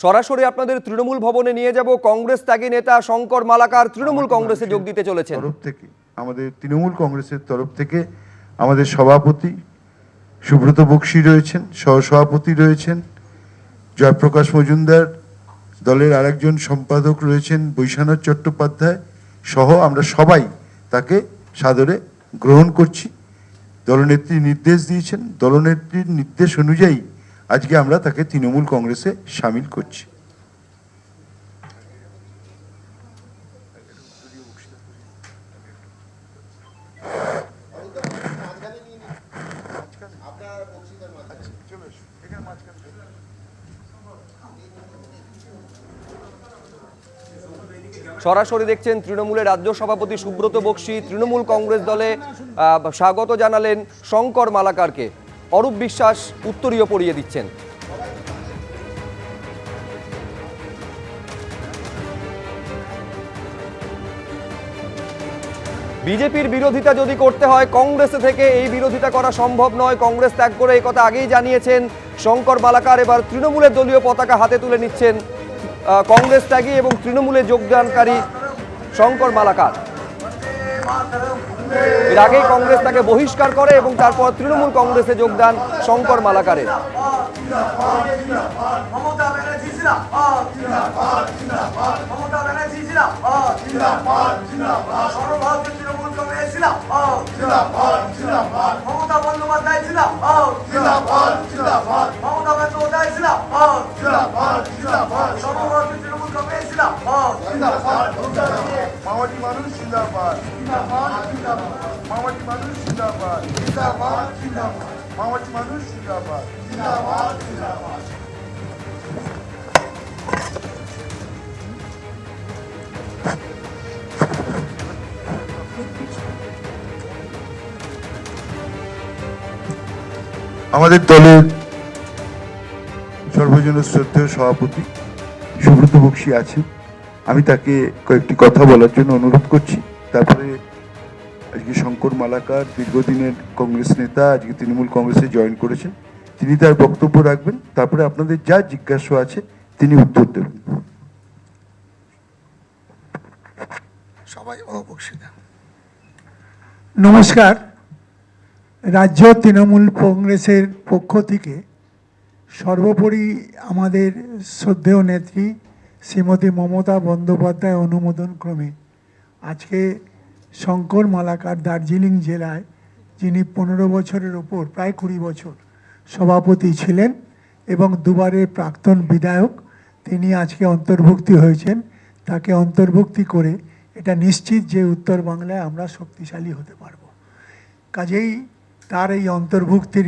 সরাসরি আপনাদের তৃণমূল ভবনে নিয়ে যাব। কংগ্রেস ত্যাগী নেতা শঙ্কর মালাকার তৃণমূল কংগ্রেসে যোগ দিতে চলেছেন। আমাদের তৃণমূল কংগ্রেসের তরফ থেকে আমাদের সভাপতি সুব্রত বক্সী রয়েছেন, সহসভাপতি রয়েছেন জয়প্রকাশ মজুমদার, দলের আরেকজন সম্পাদক রয়েছেন বৈশানাথ চট্টোপাধ্যায় সহ আমরা সবাই তাকে সাদরে গ্রহণ করছি। দলনেত্রী নির্দেশ দিয়েছেন, দলনেত্রীর নির্দেশ অনুযায়ী আজকে আমরা তাকে তৃণমূল কংগ্রেসে সামিল করছি। সরাসরি দেখছেন তৃণমূলের রাজ্য সভাপতি সুব্রত বক্সী তৃণমূল কংগ্রেস দলে স্বাগত জানালেন শঙ্কর মালাকারকে। অরূপ বিশ্বাস উত্তরীয় পড়িয়ে দিচ্ছেন। বিজেপির বিরোধিতা যদি করতে হয় কংগ্রেস থেকে এই বিরোধিতা করা সম্ভব নয়। কংগ্রেস ত্যাগ করে এই কথা আগেই জানিয়েছেন শঙ্কর মালাকার। এবার তৃণমূলের দলীয় পতাকা হাতে তুলে নিচ্ছেন কংগ্রেস ত্যাগী এবং তৃণমূলে যোগদানকারী শঙ্কর মালাকার। এর আগেই কংগ্রেস তাকে বহিষ্কার করে এবং তারপর তৃণমূল কংগ্রেসে যোগদান শঙ্কর মালাকারের। মামাটি মানুষ জিন্দাবাদ, মামাটি মানুষ জিন্দাবাদ, মামাটি মানুষ জিন্দাবাদ। আমাদের দলের সর্বজন শ্রদ্ধেয় সভাপতি সুব্রত বক্সী আছেন, আমি তাকে কয়েকটি কথা বলার জন্য অনুরোধ করছি। তারপরে আজকে শঙ্কর মালাকার দীর্ঘদিনের কংগ্রেস নেতা, আজকে তৃণমূল কংগ্রেসে জয়েন করেছেন, তিনি তার বক্তব্য রাখবেন। তারপরে আপনাদের যা জিজ্ঞাসা আছে তিনি উত্তর দেবেন। সবাই নমস্কার। রাজ্য তৃণমূল কংগ্রেসের পক্ষ থেকে সর্বোপরি আমাদের শ্রদ্ধেয় নেত্রী শ্রীমতী মমতা বন্দ্যোপাধ্যায় অনুমোদন ক্রমে আজকে শঙ্কর মালাকার দার্জিলিং জেলায়, যিনি 15 বছরের ওপর প্রায় 20 বছর সভাপতি ছিলেন এবং দুবারের প্রাক্তন বিধায়ক, তিনি আজকে অন্তর্ভুক্তি হয়েছেন। তাকে অন্তর্ভুক্তি করে এটা নিশ্চিত যে উত্তর বাংলায় আমরা শক্তিশালী হতে পারব। কাজেই তার এই অন্তর্ভুক্তির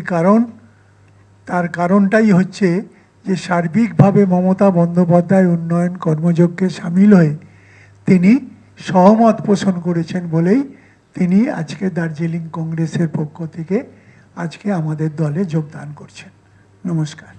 তার কারণটাই হচ্ছে যে সার্বিকভাবে মমতা বন্দ্যোপাধ্যায় উন্নয়ন কর্মযজ্ঞে সামিল হয়ে তিনি সহমত পোষণ করেছেন বলেই তিনি আজকে দার্জিলিং কংগ্রেসের পক্ষ থেকে আজকে আমাদের দলে যোগদান করছেন। নমস্কার।